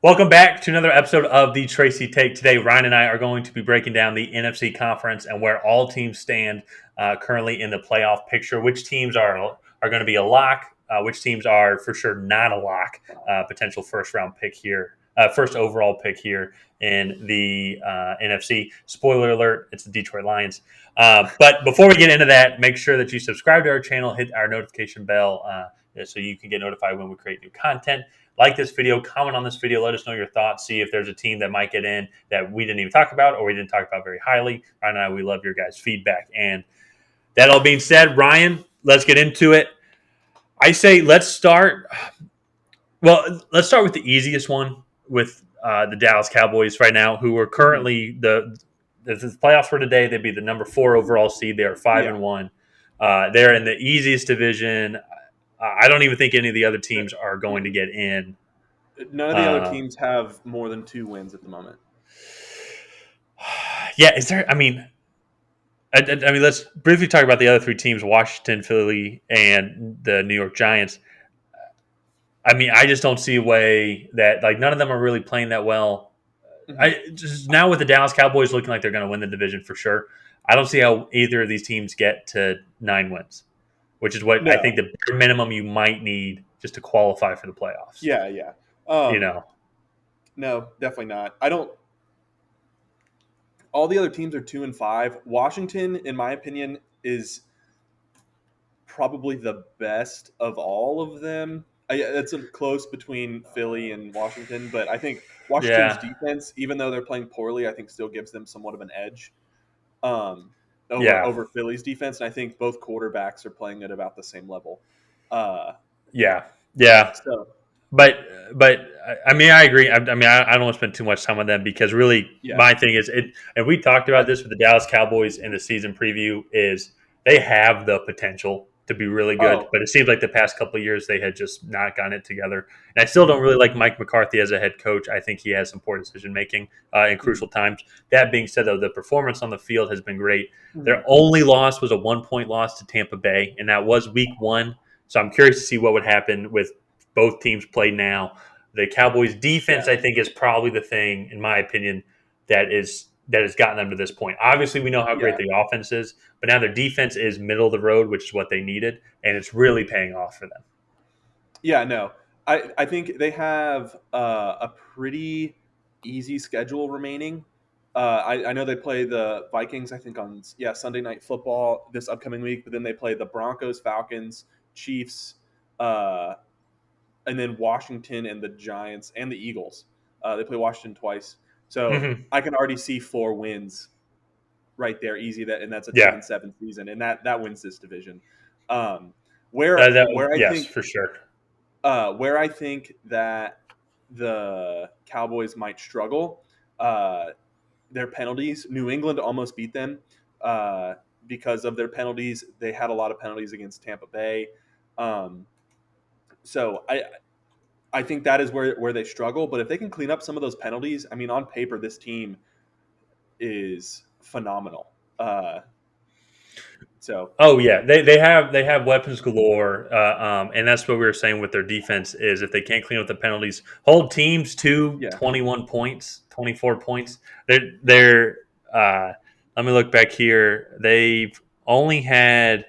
Welcome back to another episode of the Tracy Take. Today, Ryan and I are going to be breaking down the NFC conference and where all teams stand currently in the playoff picture. Which teams are going to be a lock? Which teams are for sure not a lock? Potential first round pick here, first overall pick here in the NFC. Spoiler alert: it's the Detroit Lions. But before we get into that, make sure that you subscribe to our channel, hit our notification bell, so you can get notified when we create new content. Like this video, comment on this video, let us know your thoughts, see if there's a team that might get in that we didn't even talk about or we didn't talk about very highly. Ryan and I, we love your guys' feedback. And that all being said, Ryan, let's get into it. I say let's start with the easiest one with the Dallas Cowboys right now, who are currently the playoffs for today. They'd be the number 4 overall seed. They are 5-1. They're in the easiest division. I don't even think any of the other teams are going to get in. None of the other teams have more than 2 wins at the moment. Yeah, is there? I mean, let's briefly talk about the other 3 teams: Washington, Philly, and the New York Giants. I mean, I just don't see a way that none of them are really playing that well. Mm-hmm. I just now with the Dallas Cowboys looking like they're going to win the division for sure. I don't see how either of these teams get to 9 wins, which is what I think the bare minimum you might need just to qualify for the playoffs. Yeah. No, definitely not. All the other teams are 2-5. Washington, in my opinion, is probably the best of all of them. It's close between Philly and Washington, but I think Washington's defense, even though they're playing poorly, I think still gives them somewhat of an edge over Philly's defense. And I think both quarterbacks are playing at about the same level. So, but I mean, I agree. I mean, I don't want to spend too much time on them because really, my thing is it. And we talked about this with the Dallas Cowboys in the season preview. Is they have the potential to be really good, but it seems like the past couple of years they had just not gotten it together. And I still don't really like Mike McCarthy as a head coach. I think he has some poor decision making in crucial times. That being said, though, the performance on the field has been great. Their only loss was a 1-point loss to Tampa Bay, and that was Week 1. So I'm curious to see what would happen with both teams play now. The Cowboys defense, I think, is probably the thing, in my opinion, that has gotten them to this point. Obviously, we know how great the offense is, but now their defense is middle of the road, which is what they needed, and it's really paying off for them. Yeah, no. I think they have a pretty easy schedule remaining. I know they play the Vikings, I think, on Sunday Night Football this upcoming week, but then they play the Broncos, Falcons, Chiefs, and then Washington and the Giants and the Eagles. They play Washington twice. So I can already see 4 wins right there, easy. And that's a 10-7 season, and that wins this division. Where I think that the Cowboys might struggle, their penalties. New England almost beat them because of their penalties. They had a lot of penalties against Tampa Bay. So I think that is where they struggle. But if they can clean up some of those penalties, I mean, on paper, this team is phenomenal. They have weapons galore, and that's what we were saying with their defense is if they can't clean up the penalties, hold teams to 21 points, 24 points. They're let me look back here. They've only had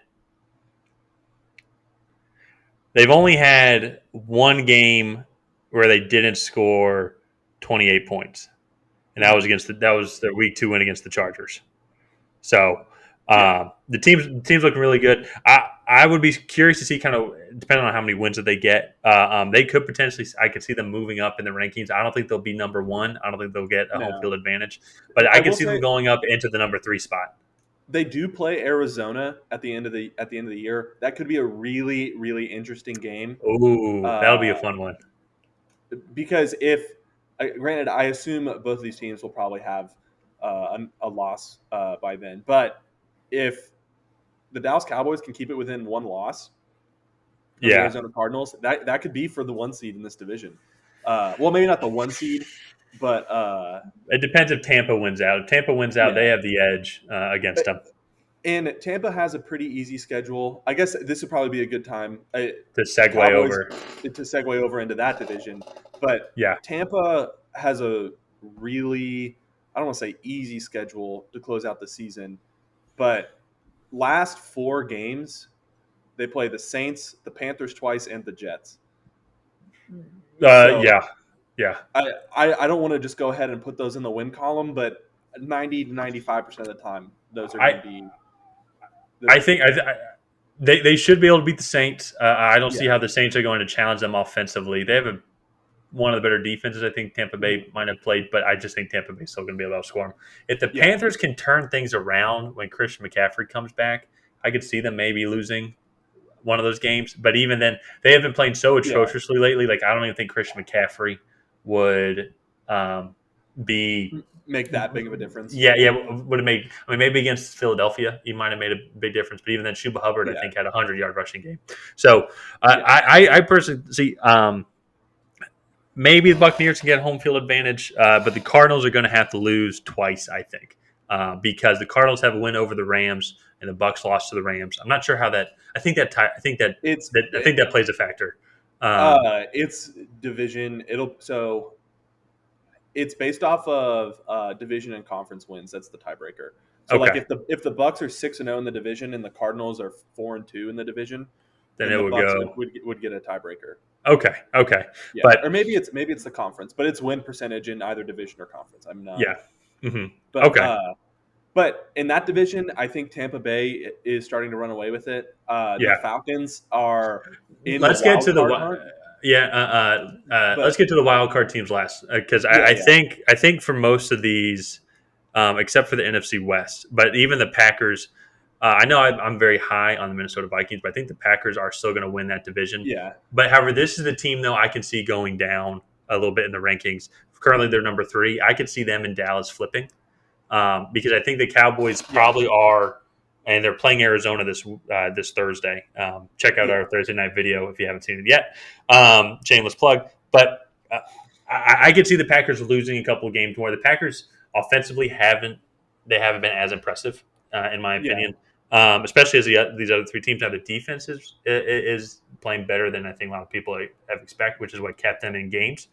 one game where they didn't score 28 points, and that was their Week 2 win against the Chargers. So the team's looking really good. I would be curious to see, kind of depending on how many wins that they get. They could potentially. I could see them moving up in the rankings. I don't think they'll be number 1. I don't think they'll get a home field advantage, but I can see them going up into the number 3 spot. They do play Arizona at the end of the year. That could be a really, really interesting game. Ooh, that'll be a fun one. Because granted, I assume both of these teams will probably have a loss by then. But if the Dallas Cowboys can keep it within 1 loss, the Arizona Cardinals, that could be for the 1 seed in this division. Well, maybe not the 1 seed. But it depends if Tampa wins out. If Tampa wins out, they have the edge against them. And Tampa has a pretty easy schedule. I guess this would probably be a good time to segue over into that division. But Yeah. Tampa has a really, I don't want to say easy schedule to close out the season, but last 4 games, they play the Saints, the Panthers twice, and the Jets. So Yeah. Yeah. I don't want to just go ahead and put those in the win column, but 90 to 95% of the time, those are going to I be. I think they should be able to beat the Saints. I don't see Yeah. how the Saints are going to challenge them offensively. They have one of the better defenses I think Tampa Bay Mhm. might have played, but I just think Tampa Bay is still going to be able to outscore them. If the Yeah. Panthers can turn things around when Christian McCaffrey comes back, I could see them maybe losing one of those games. But even then, they have been playing so Yeah. atrociously lately. Like I don't even think Christian McCaffrey would be. Make that big of a difference. Yeah. Would have made. I mean, maybe against Philadelphia, he might have made a big difference. But even then, Shuba Hubbard, I Yeah. think, had a 100-yard rushing game. So Yeah. I personally see. Maybe the Buccaneers can get home field advantage, but the Cardinals are going to have to lose twice, I think, because the Cardinals have a win over the Rams and the Bucs lost to the Rams. I'm not sure how that. I think that It's plays a factor. it's division. It's based off of division and conference wins. That's the tiebreaker. So like Okay, if the Bucks are 6-0 in the division and the Cardinals are 4-2 in the division, then then it the would Bucks go. would get a tiebreaker. Okay, Yeah, but or maybe it's the conference, but it's win percentage in either division or conference. I'm not. yeah, hmm But okay, but in that division, I think Tampa Bay is starting to run away with it. The yeah. Falcons are in the Let's get wild to the card hunt, let's but get to the wild card teams last because yeah, yeah, I think for most of these, except for the NFC West, but even the Packers. I know I'm very high on the Minnesota Vikings, but I think the Packers are still going to win that division. yeah. But however, this is the team though I can see going down a little bit in the rankings. Currently, they're number 3. I could see them in Dallas flipping because I think the Cowboys Yeah, probably are, and they're playing Arizona this Thursday. Check out yeah, our Thursday night video if you haven't seen it yet. Shameless plug, but I could see the Packers losing a couple of games more. The Packers offensively haven't been as impressive in my yeah. opinion, especially as these other 3 teams. Now the defense is playing better than I think a lot of people have expected, which is what kept them in games.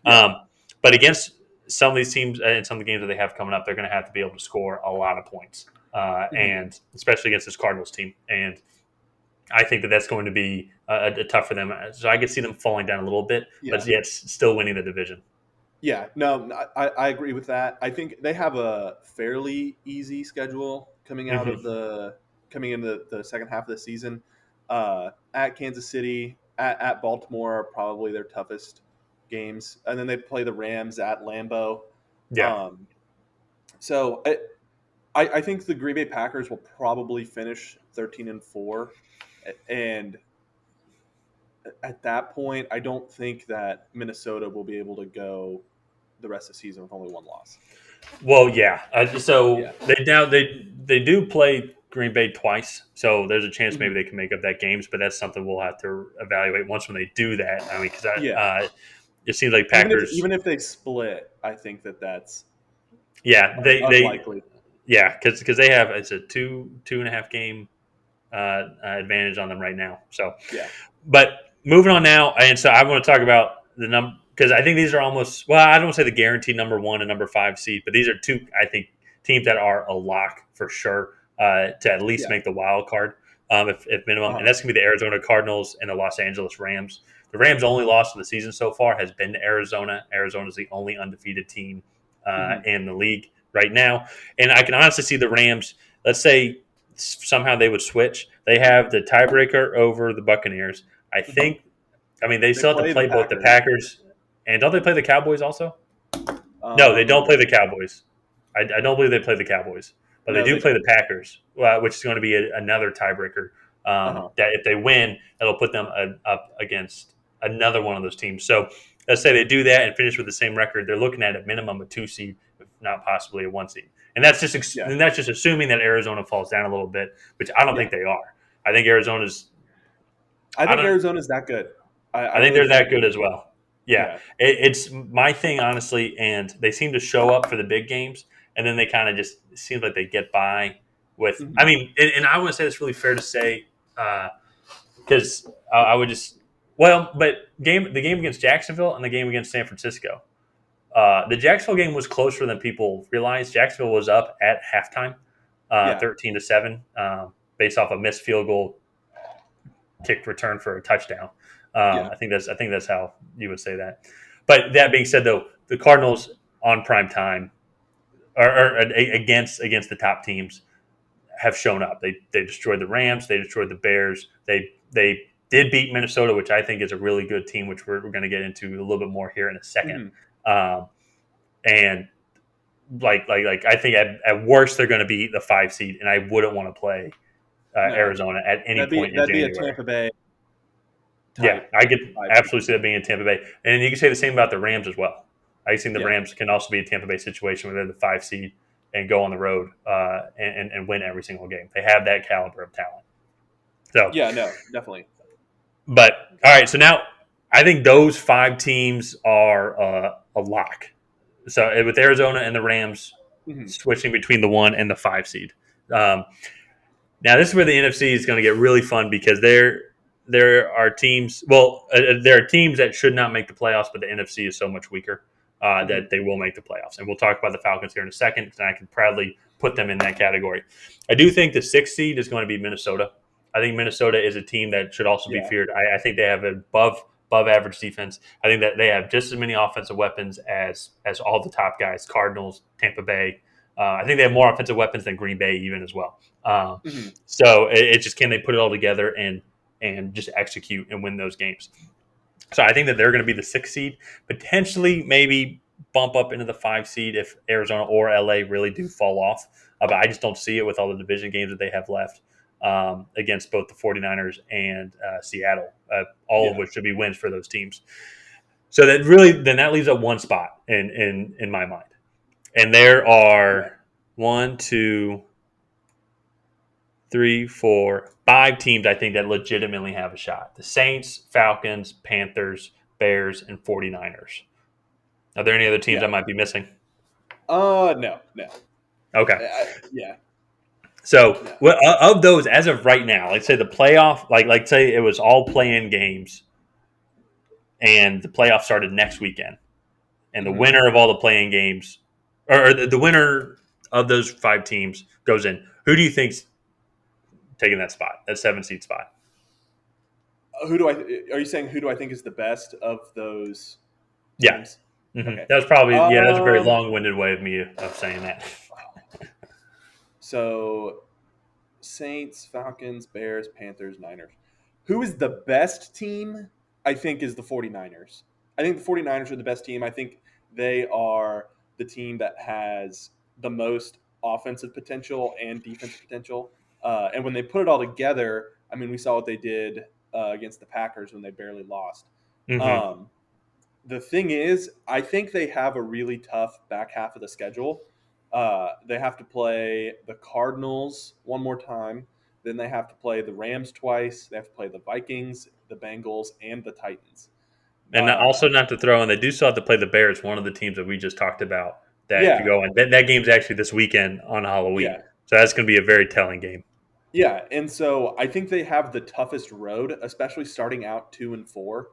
Yeah. But against some of these teams and some of the games that they have coming up, they're going to have to be able to score a lot of points, Mhm. and especially against this Cardinals team. And I think that that's going to be tough for them. So I could see them falling down a little bit, Yeah. but yet still winning the division. Yeah. No, I agree with that. I think they have a fairly easy schedule Hmm coming into the second half of the season. At Kansas City, at Baltimore are probably their toughest games, and then they play the Rams at Lambeau. Yeah. Um, so I think the Green Bay Packers will probably finish 13-4, and at that point, I don't think that Minnesota will be able to go the rest of the season with only one loss. Well, yeah. So Yeah. they do play Green Bay twice, so there's a chance maybe Mhm. they can make up that games, but that's something we'll have to evaluate once when they do that. I mean, because Yeah. it seems like Even if Packers. even if they split, I think that's Yeah, they unlikely. yeah because they have it's a 2.5 game advantage on them right now. So, Yeah. but moving on now, and so I want to talk about the number because I think these are almost I don't say the guaranteed number 1 and number 5 seed, but these are 2 I think teams that are a lock for sure to at least Yeah. make the wild card if minimum, and Uh-huh. that's gonna be the Arizona Cardinals and the Los Angeles Rams. The Rams' only loss of the season so far has been to Arizona. Arizona is the only undefeated team Mhm. in the league right now, and I can honestly see the Rams. Let's say somehow they would switch. They have the tiebreaker over the Buccaneers. I Mhm. think. I mean, they They still have to play the play both the Packers. Packers and don't they play the Cowboys also? No, they don't play the Cowboys. I don't believe they play the Cowboys, but they No, do they play don't. the Packers, which is going to be another tiebreaker. Uh-huh. That if they win, it'll put them up against another one of those teams. So let's say they do that and finish with the same record. They're looking at a minimum of 2 seed, if not possibly a 1 seed. And Yeah. that's just assuming that Arizona falls down a little bit, which I don't Yeah. think they are. I think Arizona's. I I think don't. Arizona's that good. I I think really they're think that good as well. Yeah, yeah. it's my thing honestly, and they seem to show up for the big games, and then they kind of just it seems like they get by with. I Mhm. mean, and I want to say it's really fair to say because I would just Well, but the game against Jacksonville and the game against San Francisco. The Jacksonville game was closer than people realized. Jacksonville was up at halftime, Yeah, 13-7, based off a missed field goal kick return for a touchdown. yeah. I think that's how you would say that. But that being said, though, the Cardinals on prime time or against the top teams have shown up. They destroyed the Rams. They destroyed the Bears. They did beat Minnesota, which I think is a really good team, which we're going to get into a little bit more here in a second. Hmm. And I think at worst they're going to be the 5 seed, and I wouldn't want to play No, Arizona at any point in that'd be a January. Tampa Bay Yeah, type I could 5 seed. absolutely see that being in Tampa Bay, and you can say the same about the Rams as well. I think the Yeah, Rams can also be a Tampa Bay situation where they're the 5 seed and go on the road and win every single game. They have that caliber of talent. So, yeah, no, definitely. but all right, so now I think those 5 teams are a lock. So with Arizona and the Rams Hmm. switching between the 1 and the 5 seed. Um, Now this is where the NFC is going to get really fun because there are teams. Well, there are teams that should not make the playoffs, but the NFC is so much weaker Hmm. that they will make the playoffs. And we'll talk about the Falcons here in a second, and I can proudly put them in that category. I do think the 6 seed is going to be Minnesota. I think Minnesota is a team that should also be Yeah, feared. I think they have an above average defense. I think that they have just as many offensive weapons as all the top guys: Cardinals, Tampa Bay. I think they have more offensive weapons than Green Bay even as well. hmm, So it's just, can they put it all together and just execute and win those games? So I think that they're going to be the 6 seed, potentially maybe bump up into the 5 seed if Arizona or LA really do fall off. But I just don't see it with all the division games that they have left against both the 49ers and Seattle, all of yeah, which should be wins for those teams. So that really then that leaves up one spot in my mind, and there yeah, are 1, 2, 3, 4, 5 teams I think that legitimately have a shot. The Saints, Falcons, Panthers, Bears, and 49ers. Are there any other teams I yeah. might be missing? No, no. Okay. Yeah, So no. of those, as of right now, like say the playoff, like say it was all play-in games, and the playoff started next weekend, and the Hmm. winner of all the play-in games, or the winner of those 5 teams goes in. Who do you think's taking that spot, that 7 seed spot? Who do I? Are you saying who do I think is the best of those Yeah. teams? Okay. That was probably that's a very Um. long-winded way of saying that. So Saints, Falcons, Bears, Panthers, Niners. Who is the best team? I think is the 49ers. I think the 49ers are the best team. I think they are the team that has the most offensive potential and defensive potential. And when they put it all together, I mean, we saw what they did against the Packers when they barely lost. Hmm. Um, the thing is, I think they have a really tough back half of the schedule. They have to play the Cardinals one more time. Then they have to play the Rams twice. They have to play the Vikings, the Bengals, and the Titans. And also, not to throw in, they do still have to play the Bears, one of the teams that we just talked about that could Yeah, go in. That game's actually this weekend on Halloween, yeah, so that's going to be a very telling game. yeah. And so I think they have the toughest road, especially starting out 2-4.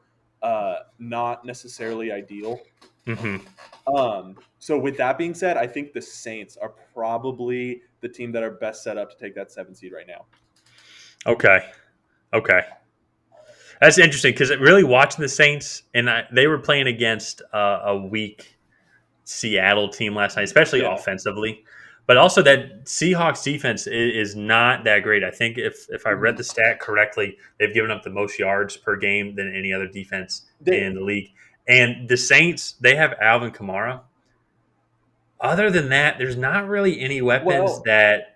Not necessarily ideal. Hmm. So with that being said, I think the Saints are probably the team that are best set up to take that 7 seed right now. Okay, okay, that's interesting because really watching the Saints they were playing against a weak Seattle team last night, especially Yeah. offensively. But also that Seahawks defense is not that great. I think if I read Mhm. the stat correctly, they've given up the most yards per game than any other defense They, in the league. And the Saints, they have Alvin Kamara. Other than that, there's not really any weapons well,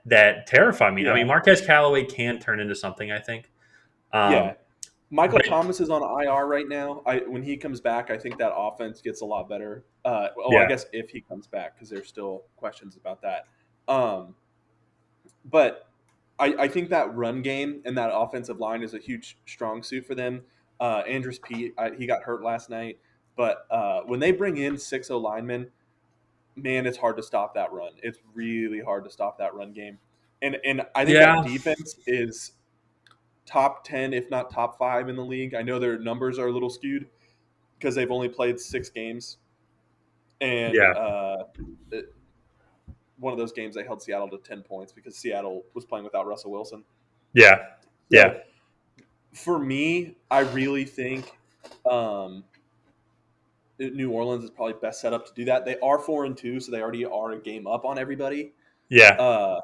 that terrify me. I mean, yeah, Marquez Callaway can turn into something, I think. yeah. Um, Michael but Thomas is on IR right now. When he comes back, I think that offense gets a lot better. Well, I yeah, guess if he comes back, because there's still questions about that. Um, but I think that run game and that offensive line is a huge strong suit for them. Andrews Pete, he got hurt last night, but when they bring in 6 linemen, man, it's hard to stop that run. It's really hard to stop that run game. And I think that yeah. defense is top 10, if not top 5 in the league. I know their numbers are a little skewed because they've only played 6 games. And Yeah. one of those games they held Seattle to 10 points because Seattle was playing without Russell Wilson. Yeah. Yeah. So for me, I really think New Orleans is probably best set up to do that. They are 4-2, so they already are a game up on everybody. Yeah.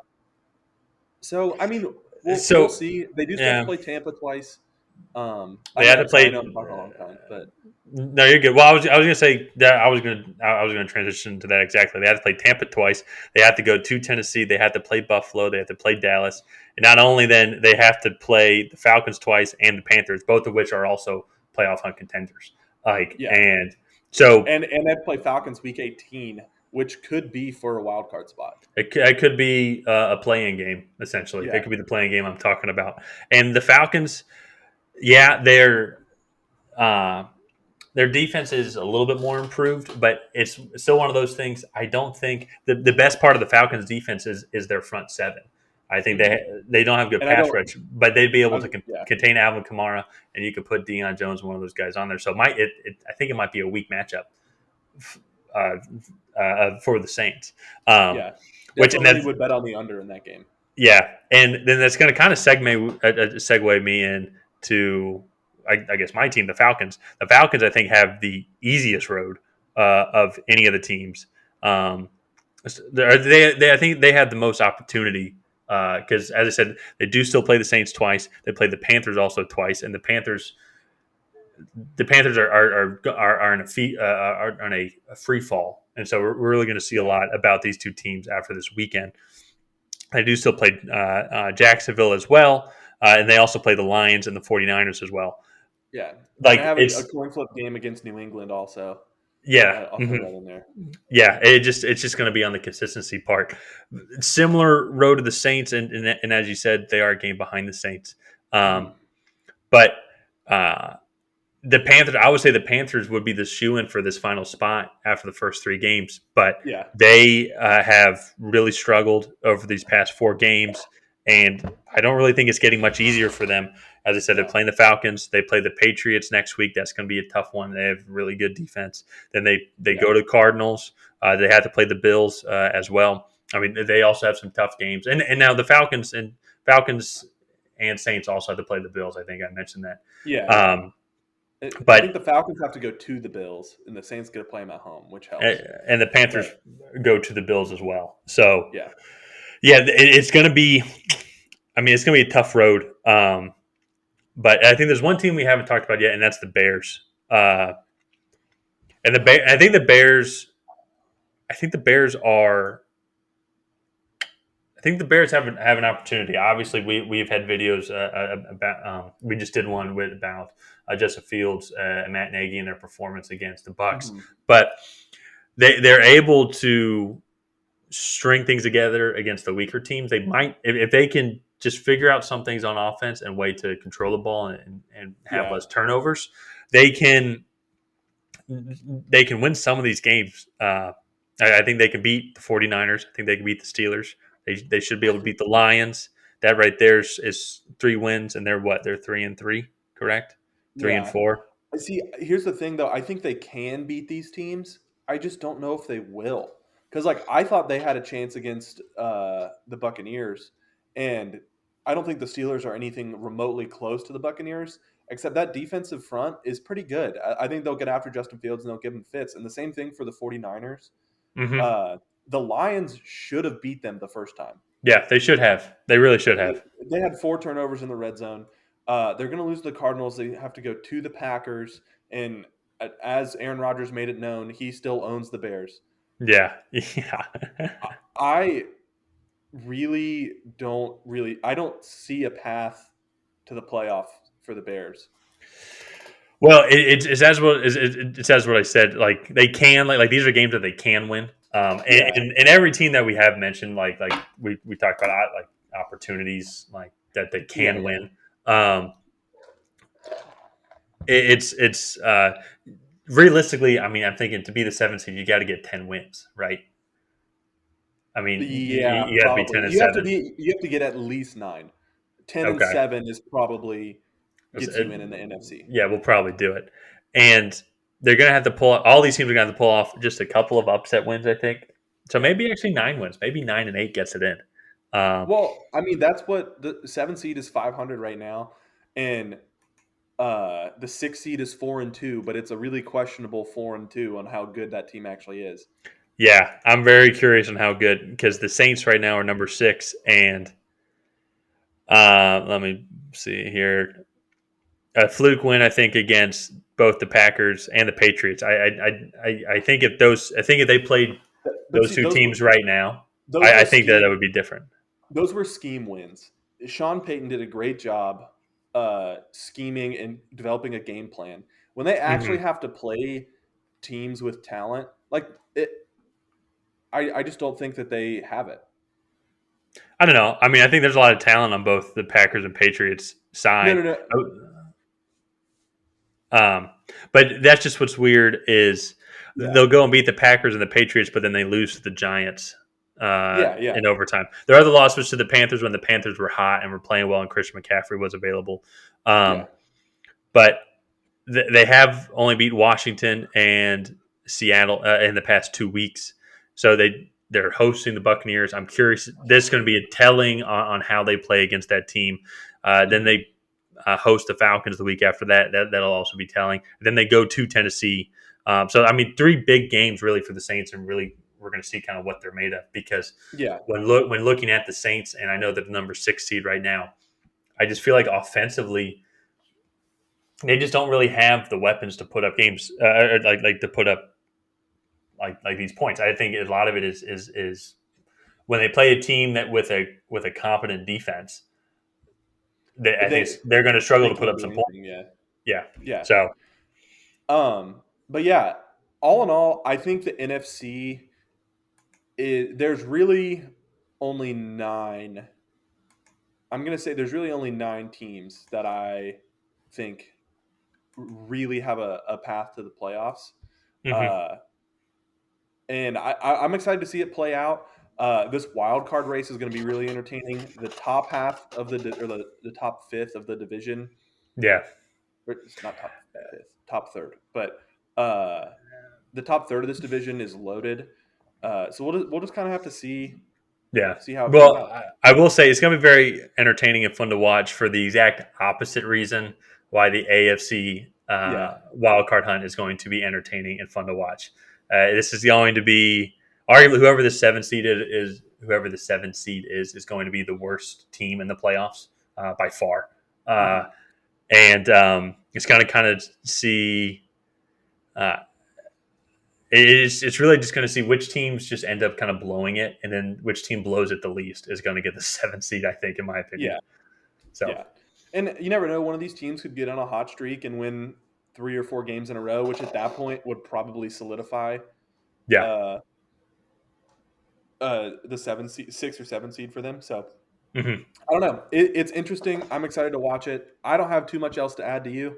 So I mean, we'll So see. They do still have to yeah, play Tampa twice. I they mean, had to I'm sorry, I play. know I'm talking a long time, but No, you're good. Well, I was gonna say that I was gonna transition to that exactly. They had to play Tampa twice. They had to go to Tennessee. They had to play Buffalo. They had to play Dallas. And not only then they have to play the Falcons twice and the Panthers, both of which are also playoff hunt contenders. yeah, And so and they play Falcons week 18, which could be for a wild card spot. it could be a playing game essentially. Yeah, It could be the playing game I'm talking about. And the Falcons, yeah, uh, their defense is a little bit more improved, but it's still one of those things. I don't think the best part of the Falcons' defense is their front seven. I think they don't have good and I pass don't. rush, but they'd be able to Yeah, contain Alvin Kamara, and you could put Deion Jones, one of those guys, on there. So I think it might be a weak matchup for the Saints. yeah, Which and definitely that's would bet on the under in that game. yeah, and then that's going to kind of segue me in to I guess my team, the Falcons. The Falcons, I think, have the easiest road of any of the teams. I think they had the most opportunity because, as I said, they do still play the Saints twice. They play the Panthers also twice, and the Panthers are in are on a free fall, and so we're really going to see a lot about these two teams after this weekend. They do still play Jacksonville as well, and they also play the Lions and the 49ers as well. Yeah, and they Like have a it's coin flip game against New England also. yeah, I'll throw that in there. yeah. It's just going to be on the consistency part. Similar road to the Saints, and as you said, they are a game behind the Saints. Mhm. But the Panthers, I would say the Panthers would be the shoe-in for this final spot after the first 3 games, but Yeah, they have really struggled over these past 4 games, and I don't really think it's getting much easier for them. As I said, they're no, playing the Falcons. They play the Patriots next week. That's going to be a tough one. They have really good defense. Then they yeah, go to the Cardinals. They have to play the Bills as well. I mean, they also have some tough games, and now the Falcons and Saints also have to play the Bills. I think I mentioned that. yeah. Um, I think but the Falcons have to go to the Bills, and the Saints get to play them at home, which helps. and the Panthers But go to the Bills as well. So yeah, yeah, it's going to be. I mean, it's going to be a tough road. But I think there's one team we haven't talked about yet, and that's the Bears. And I think the Bears. I think the Bears are. I think the Bears have an opportunity. Obviously, we've had videos about. We just did one about Justin Fields and Matt Nagy and their performance against the Bucks, mm-hmm. but they're able to string things together against the weaker teams. They might if they can just figure out some things on offense and way to control the ball and have Yeah, less turnovers. They can win some of these games. I think they can beat the 49ers. I think they can beat the Steelers. They should be able to beat the Lions. That right there is 3 wins, and they're 3-3, correct? 3 and yeah. 4. See, here's the thing, though. I think they can beat these teams. I just don't know if they will. Because, like, I thought they had a chance against the Buccaneers, and I don't think the Steelers are anything remotely close to the Buccaneers, except that defensive front is pretty good. I think they'll get after Justin Fields and they'll give him fits. And the same thing for the 49ers. Mm-hmm. The Lions should have beat them the first time. Yeah, they should have. They really should have. They had 4 turnovers in the red zone. They're going to lose the Cardinals. They have to go to the Packers. And as Aaron Rodgers made it known, he still owns the Bears. Yeah, yeah. I don't see a path to the playoff for the Bears. Well, it says what I said. Like they can, like these are games that they can win. Yeah. And every team that we have mentioned, like we talked about, like opportunities, like that they can win. It's realistically, I mean, I'm thinking to be the 7th seed, you got to get 10 wins, right? I mean, Yeah, you got to be probably. 10-7. You have to get at least 9. 10 and Okay. 7 is probably It's- gets you in the NFC. Yeah, we'll probably do it. And they're going to have to pull all these teams are going to have to pull off just a couple of upset wins, I think. So Yeah. maybe actually 9 wins, maybe 9-8 gets it in. Well, I mean, that's what the 7 seed is 500 right now, and the 6 seed is 4-2, but it's a really questionable 4-2 on how good that team actually is. Yeah, I'm very curious on how good because the Saints right now are number 6, and let me see here. A fluke win, I think, against both the Packers and the Patriots. I think if they played But those see, two teams right now, I think that would be different. those were scheme wins. Sean Payton did a great job scheming and developing a game plan. When they actually Mm-hmm. have to play teams with talent, like it, I just don't think that they have it. I don't know. I mean, I think there's a lot of talent on both the Packers and Patriots No, side. no, no. Um, but that's just what's weird is Yeah, they'll go and beat the Packers and the Patriots, but then they lose to the Giants yeah. in overtime. Their other loss was to the Panthers when the Panthers were hot and were playing well, and Christian McCaffrey was available. Yeah. But they have only beat Washington and Seattle in the past 2 weeks, so they're hosting the Buccaneers. I'm curious. This is going to be a telling on how they play against that team. Then they host the Falcons the week after that. That'll also be telling. Then they go to Tennessee. So I mean, 3 big games really for the Saints, and really we're going to see kind of what they're made of. Because Yeah. when looking at the Saints, and I know they're the number 6 seed right now, I just feel like offensively they just don't really have the weapons to put up games, like to put up like these points. I think a lot of it is when they play a team that with a competent defense, I think they're going to struggle They to put can't up do some points. anything. Yeah. Yeah. Yeah. So But yeah, all in all, I think the NFC there's really only 9. I'm gonna say there's really only 9 teams that I think really have a path to the playoffs. mhm. Uh, and I'm excited to see it play out. This wild card race is going to be really entertaining. The top half of the top fifth of the division, Yeah. or it's not top fifth, top third, but the top third of this division is loaded. So we'll just kind of have to Yeah. see how it plays Well, out. I will say it's going to be very entertaining and fun to watch for the exact opposite reason why the AFC Yeah, wild card hunt is going to be entertaining and fun to watch. This is going to be arguably whoever the 7 seed is going to be the worst team in the playoffs by far. hmm And it's going to kind of see. Uh, it's really just going to see which teams just end up kind of blowing it, and then which team blows it the least is going to get the 7 seed. I think, in my opinion. yeah, So yeah. And you never know. One of these teams could get on a hot streak and win 3 or 4 games in a row, which at that point would probably solidify yeah, uh, the 6 or 7 seed for them. So hmm I don't know. It's interesting. I'm excited to watch it. I don't have too much else to add to you.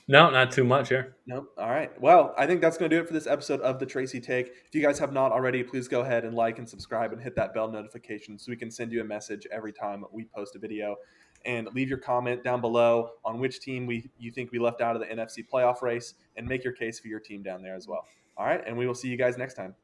no, not too much here. Nope. All right. Well, I think that's going to do it for this episode of the Tracy Take. If you guys have not already, please go ahead and like and subscribe and hit that bell notification so we can send you a message every time we post a video. And leave your comment down below on which team you think we left out of the NFC playoff race, and make your case for your team down there as well. All right. And we will see you guys next time.